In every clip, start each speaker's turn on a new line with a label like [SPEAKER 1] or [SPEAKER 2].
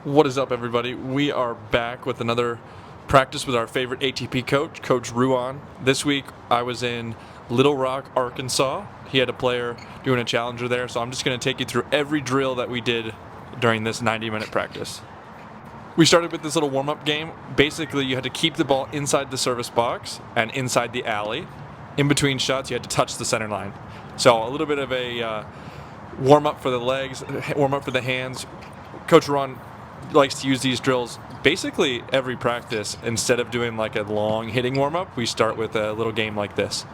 [SPEAKER 1] What is up, everybody? We are back with another practice with our favorite ATP coach, Coach Ruan. This week I was in Little Rock, Arkansas. He had a player doing a challenger there, so I'm just going to take you through every drill that we did during this 90-minute practice. We started with this little warm-up game. Basically, you had to keep the ball inside the service box and inside the alley. In between shots, you had to touch the center line. So a little bit of a warm-up for the legs, warm-up for the hands. Coach Ruan likes to use these drills basically every practice. Instead of doing like a long hitting warm-up, we start with a little game like this.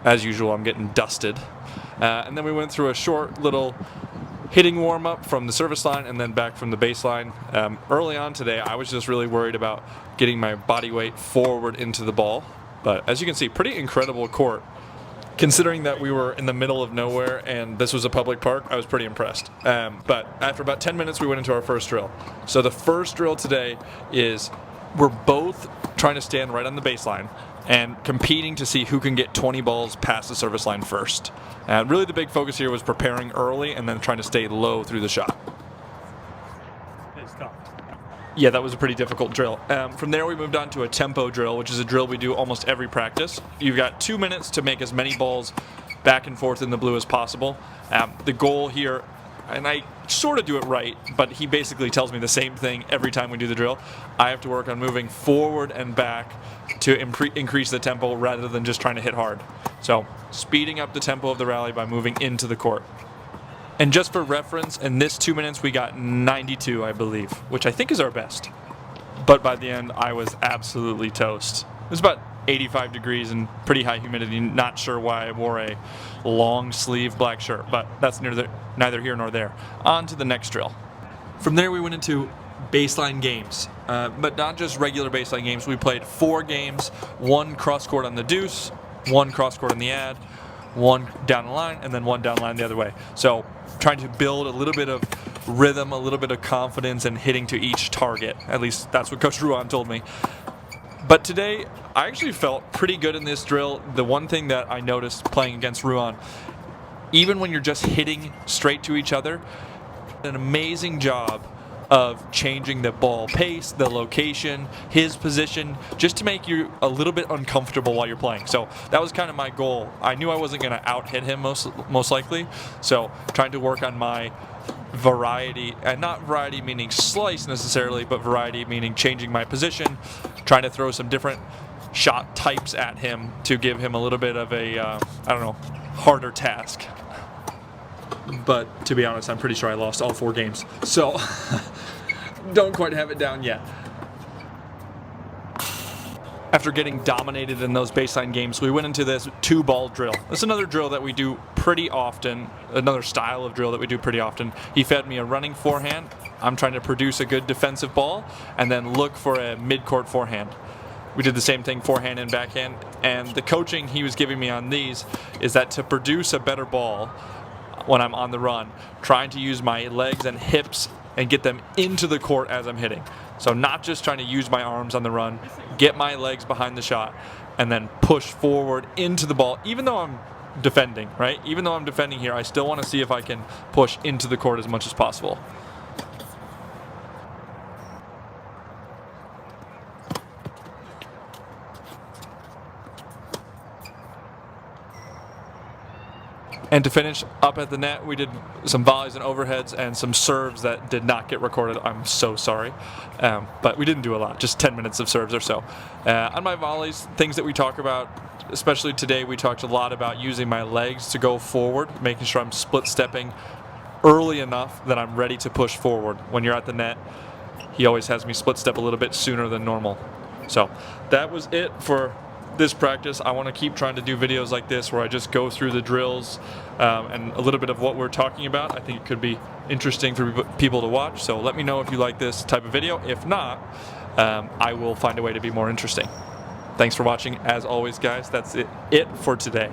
[SPEAKER 1] As usual, I'm getting dusted. And then we went through a short little hitting warm-up from the service line and then back from the baseline. Early on today, I was just really worried about getting my body weight forward into the ball. But as you can see, pretty incredible court. Considering that we were in the middle of nowhere and this was a public park, I was pretty impressed. But after about 10 minutes, we went into our first drill. So the first drill today is we're both trying to stand right on the baseline and competing to see who can get 20 balls past the service line first. Really the big focus here was preparing early and then trying to stay low through the shot. Yeah, that was a pretty difficult drill. From there, we moved on to a tempo drill, which is a drill we do almost every practice. You've got 2 minutes to make as many balls back and forth in the blue as possible. The goal here, and I sort of do it right, but he basically tells me the same thing every time we do the drill. I have to work on moving forward and back to increase the tempo rather than just trying to hit hard. So speeding up the tempo of the rally by moving into the court. And just for reference, in this 2 minutes, we got 92, I believe, which I think is our best. But by the end, I was absolutely toast. It was about 85 degrees and pretty high humidity. Not sure why I wore a long sleeve black shirt, but that's neither here nor there. On to the next drill. From there, we went into baseline games, but not just regular baseline games. We played 4 games, 1 cross court on the deuce, 1 cross court on the ad, 1 down the line, and then 1 down the line the other way. So trying to build a little bit of rhythm, a little bit of confidence, and hitting to each target. At least that's what Coach Ruan told me. But today, I actually felt pretty good in this drill. The one thing that I noticed playing against Ruan, even when you're just hitting straight to each other, an amazing job of changing the ball pace, the location, his position, just to make you a little bit uncomfortable while you're playing. So that was kind of my goal. I knew I wasn't going to out-hit him most likely, so trying to work on my variety, and not variety meaning slice necessarily, but variety meaning changing my position, trying to throw some different shot types at him to give him a little bit of a, harder task. But to be honest, I'm pretty sure I lost all 4 games. So don't quite have it down yet. After getting dominated in those baseline games, we went into this 2-ball drill. That's another drill that we do pretty often, another style of drill that we do pretty often. He fed me a running forehand. I'm trying to produce a good defensive ball and then look for a mid-court forehand. We did the same thing, forehand and backhand. And the coaching he was giving me on these is that to produce a better ball when I'm on the run, trying to use my legs and hips and get them into the court as I'm hitting. So not just trying to use my arms on the run, get my legs behind the shot, and then push forward into the ball, even though I'm defending, right? Even though I'm defending here, I still want to see if I can push into the court as much as possible. And to finish up at the net, we did some volleys and overheads and some serves that did not get recorded. I'm so sorry. But we didn't do a lot, just 10 minutes of serves or so. On my volleys, things that we talk about, especially today, we talked a lot about using my legs to go forward, making sure I'm split stepping early enough that I'm ready to push forward. When you're at the net, he always has me split step a little bit sooner than normal. So that was it for this practice. I want to keep trying to do videos like this where I just go through the drills and a little bit of what we're talking about. I think it could be interesting for people to watch. So let me know if you like this type of video. If not, I will find a way to be more interesting. Thanks for watching. As always, guys, that's it for today.